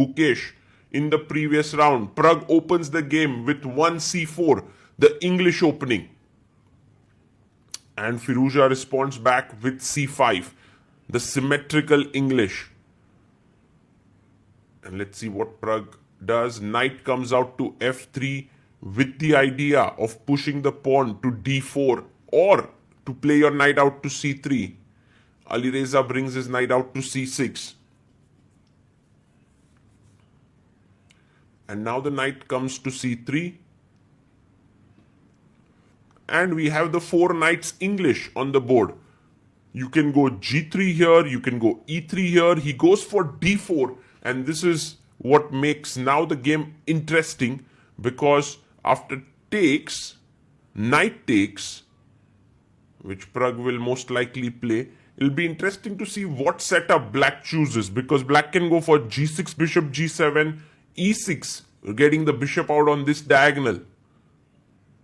Gukesh in the previous round. Pragg opens the game with 1c4, the English opening. And Firouzja responds back with c5, the symmetrical English. And let's see what Pragg does. Knight comes out to f3 with the idea of pushing the pawn to d4 or to play your knight out to c3. Alireza brings his knight out to c6. And now the knight comes to c3. And we have the 4 knights English on the board. You can go g3 here, you can go e3 here. He goes for d4, and this is what makes now the game interesting, because after takes, knight takes, which Pragg will most likely play, it'll be interesting to see what setup black chooses, because black can go for g6, bishop g7, e6, getting the bishop out on this diagonal.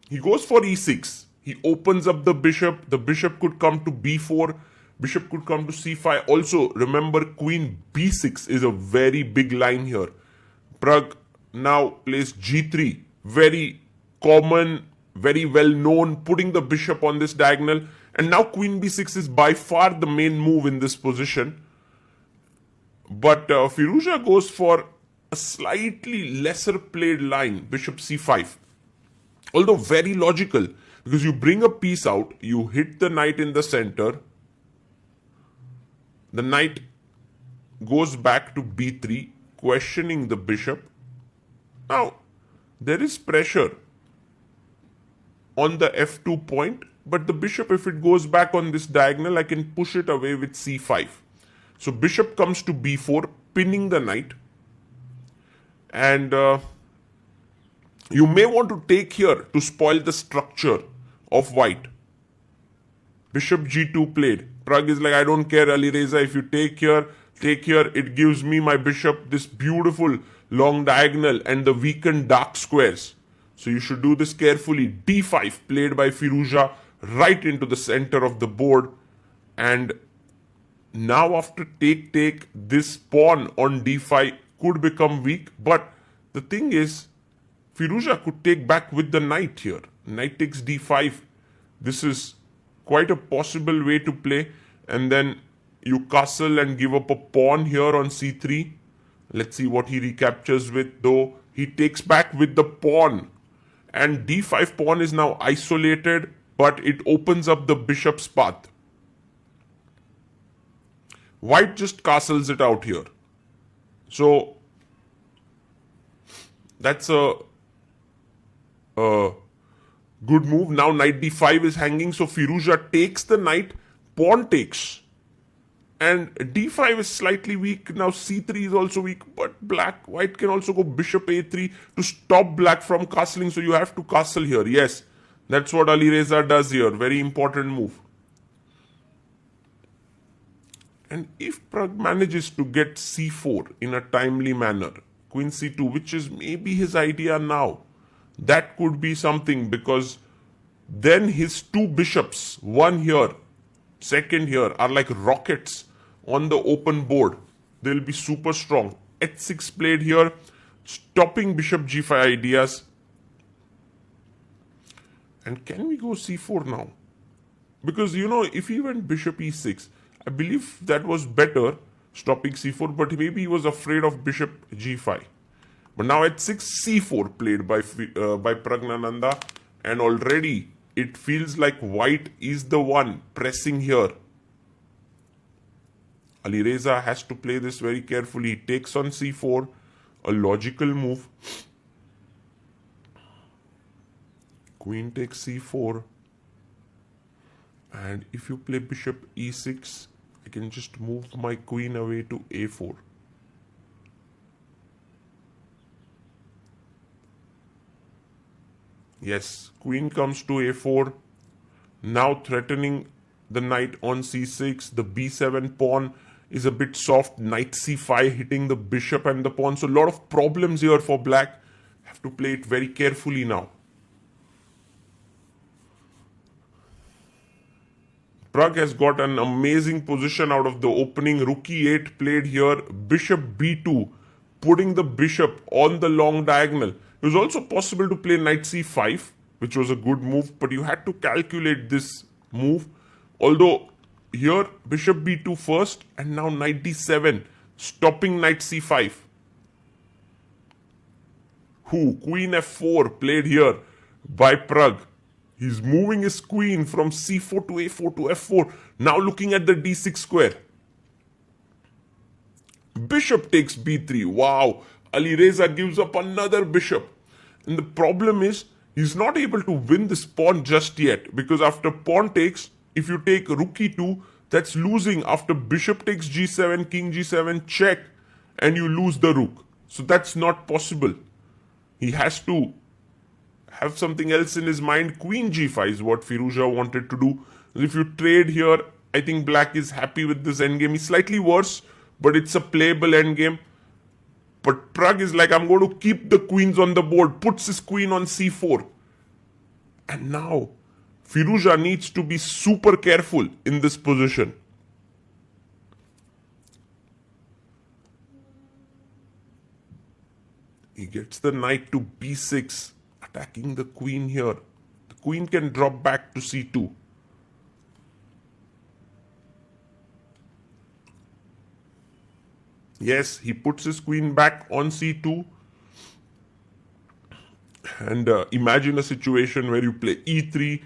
He goes for e6. He opens up the bishop. The bishop could come to b4. Bishop could come to c5. Also, remember, queen b6 is a very big line here. Pragg now plays g3. Very common, very well known, putting the bishop on this diagonal. And now queen b6 is by far the main move in this position. But Firouzja goes for a slightly lesser played line, bishop c5. Although very logical, because you bring a piece out, you hit the knight in the center, the knight goes back to b3, questioning the bishop. Now, there is pressure on the f2 point, but the bishop, if it goes back on this diagonal, I can push it away with c5. So bishop comes to b4, pinning the knight. And you may want to take here to spoil the structure of white. Bishop g2 played. Pragg is like, I don't care, Alireza, if you take here, it gives me my bishop this beautiful long diagonal and the weakened dark squares. So you should do this carefully. d5 played by Firouzja right into the center of the board. And now after take, this pawn on d5 could become weak. But the thing is, Firouzja could take back with the knight here. Knight takes d5. This is quite a possible way to play. And then you castle and give up a pawn here on c3. Let's see what he recaptures with, though. He takes back with the pawn. And d5 pawn is now isolated, but it opens up the bishop's path. White just castles it out here. So that's a good move. Now knight d5 is hanging, so Firouzja takes the knight, pawn takes. And d5 is slightly weak. Now c3 is also weak, but white can also go bishop a3 to stop black from castling. So you have to castle here. Yes, that's what Alireza does here. Very important move. And if Pragg manages to get c4 in a timely manner, queen c2, which is maybe his idea now, that could be something, because then his two bishops, one here, second here, are like rockets on the open board. They'll be super strong. h6 played here, stopping bishop g5 ideas. And can we go c4 now? Because, if he went bishop e6, I believe that was better, stopping c4, but maybe he was afraid of bishop g5. But now h6, c4 played by Praggnanandhaa, and already it feels like white is the one pressing here. Alireza has to play this very carefully. He takes on c4, a logical move. Queen takes c4. And if you play bishop e6, I can just move my queen away to a4. Yes, queen comes to a4, now threatening the knight on c6. The b7 pawn is a bit soft. Knight c5 hitting the bishop and the pawn. So a lot of problems here for black. Have to play it very carefully now. Pragg has got an amazing position out of the opening. Rook e8 played here. Bishop b2 putting the bishop on the long diagonal. It was also possible to play knight c5, which was a good move, but you had to calculate this move. Although here bishop b2 first and now knight d7, stopping knight c5. Queen f4 played here by Pragg. He's moving his queen from c4 to a4 to f4. Now looking at the d6 square. Bishop takes b3. Wow. Alireza gives up another bishop. And the problem is, he's not able to win this pawn just yet. Because after pawn takes, if you take rook e2, that's losing. After bishop takes g7, king g7, check. And you lose the rook. So that's not possible. He has to have something else in his mind. Queen g5 is what Firouzja wanted to do. If you trade here, I think black is happy with this endgame. He's slightly worse, but it's a playable endgame. But Pragg is like, I'm going to keep the queens on the board. Puts his queen on c4. And now, Firouzja needs to be super careful in this position. He gets the knight to b6, attacking the queen here. The queen can drop back to c2. Yes, he puts his queen back on c2. And imagine a situation where you play e3,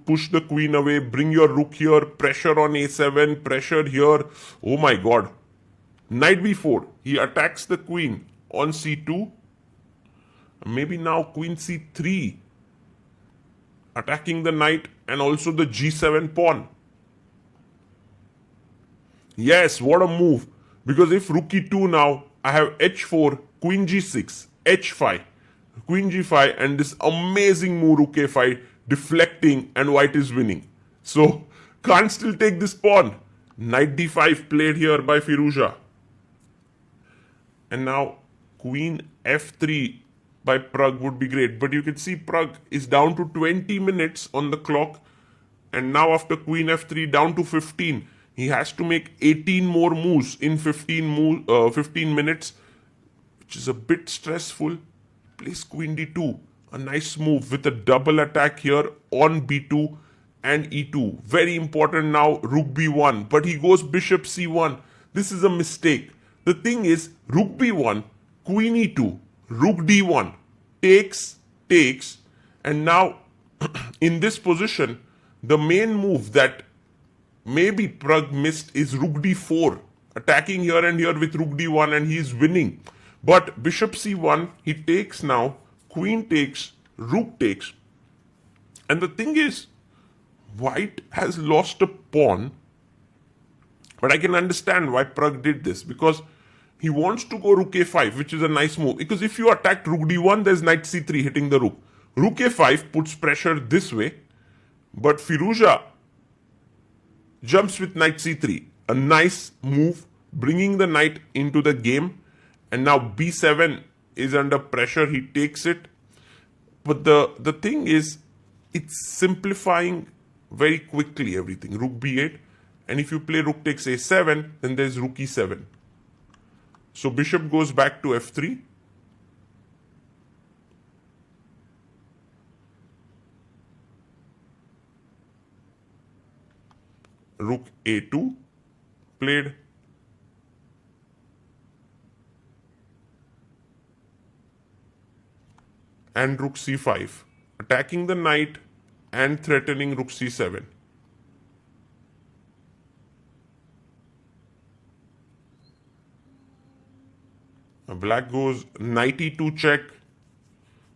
push the queen away, bring your rook here, pressure on a7, pressure here. Oh my god. Knight b4. He attacks the queen on c2. Maybe now queen c3. Attacking the knight and also the g7 pawn. Yes, what a move. Because if rook e2 now, I have h4, queen g6, h5, queen g5, and this amazing move rook a5, deflecting, and white is winning. So, can't still take this pawn. Knight d5 played here by Firouzja. And now, queen f3 by Pragg would be great. But you can see Pragg is down to 20 minutes on the clock. And now after queen f3, down to 15. He has to make 18 more moves in 15 minutes, which is a bit stressful. Plays queen d2. A nice move with a double attack here on b2 and e2. Very important now, rook b1. But he goes bishop c1. This is a mistake. The thing is, rook b1, queen e2, rook d1, takes, and now in this position, the main move that maybe Pragg missed is rook d4, attacking here and here with rook d1, and he is winning. But bishop c1, he takes now, queen takes, rook takes. And the thing is, white has lost a pawn, but I can understand why Pragg did this, because he wants to go rook a5, which is a nice move. Because if you attack rook d1, there's knight c3 hitting the rook. Rook a5 puts pressure this way, but Firouzja jumps with knight c3. A nice move, bringing the knight into the game. And now b7 is under pressure. He takes it. But the thing is, it's simplifying very quickly everything. Rook b8. And if you play rook takes a7, then there's rook e7. So bishop goes back to f3. Rook a2 played. And rook c5, attacking the knight and threatening rook c7. Black goes knight e2 check,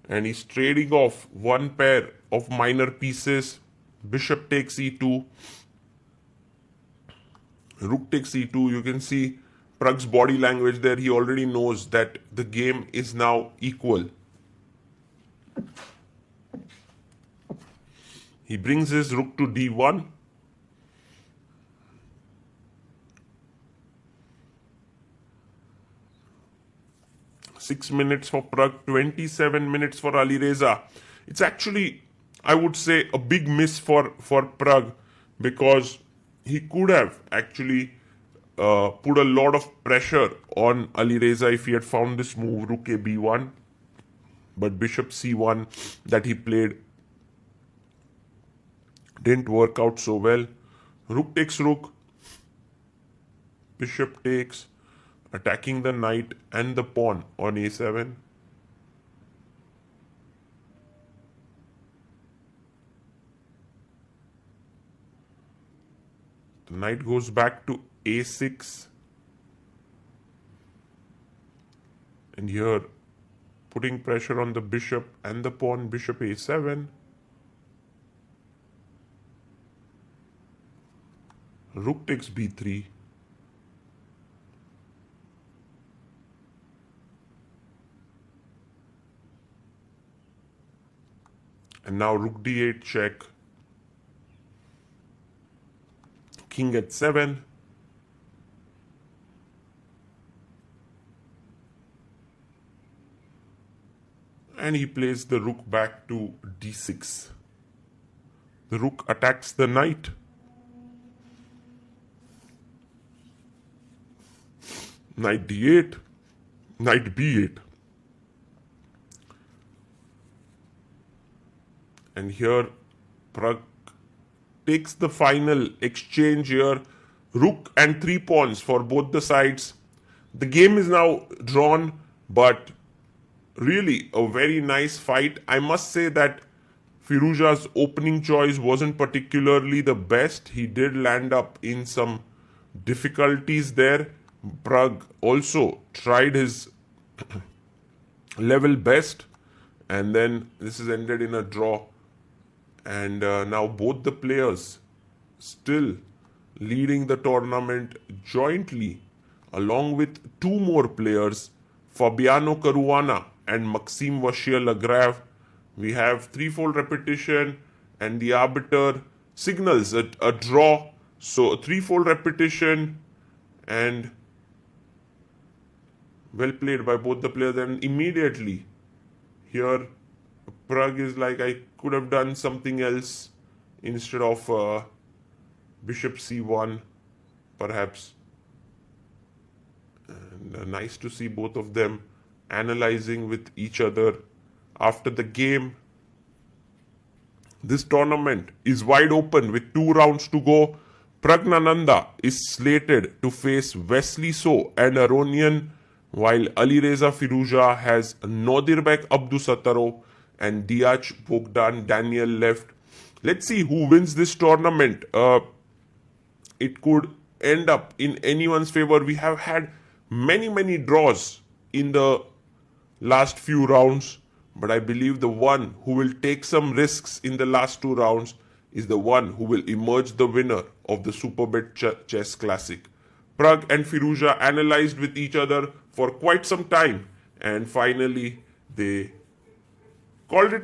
and he's trading off one pair of minor pieces. Bishop takes e2. Rook takes e2. You can see Pragg's body language there. He already knows that the game is now equal. He brings his rook to d1. Six minutes for Pragg, 27 minutes for Alireza. It's actually, I would say, a big miss for Pragg, because he could have actually put a lot of pressure on Alireza if he had found this move, rook a b1. But bishop c1 that he played didn't work out so well. Rook takes rook. Bishop takes, attacking the knight and the pawn on a7. The knight goes back to a6. And here, putting pressure on the bishop and the pawn, bishop a7. Rook takes b3. And now rook d8 check. King at 7. And he plays the rook back to d6. The rook attacks the knight. Knight d8, knight b8. And here Pragg takes the final exchange here. Rook and 3 pawns for both the sides. The game is now drawn, but really a very nice fight. I must say that Firouzja's opening choice wasn't particularly the best. He did land up in some difficulties there. Pragg also tried his level best, and then this is ended in a draw. And now both the players still leading the tournament jointly, along with 2 more players, Fabiano Caruana and Maxime Vachier-Lagrave. We have 3-fold repetition, and the arbiter signals a draw. So a 3-fold repetition, and well played by both the players. And immediately here Pragg is like, I could have done something else instead of bishop c1 perhaps. And nice to see both of them analyzing with each other after the game. This tournament is wide open with 2 rounds to go. Praggnanandhaa is slated to face Wesley So and Aronian, while Alireza Firouzja has Nodirbek Abdusattarov and Diach Bogdan Daniel left. Let's see who wins this tournament. It could end up in anyone's favor. We have had many draws in the last few rounds, but I believe the one who will take some risks in the last 2 rounds is the one who will emerge the winner of the Superbet Chess Classic. Pragg and Firouzja analyzed with each other for quite some time, and finally they called it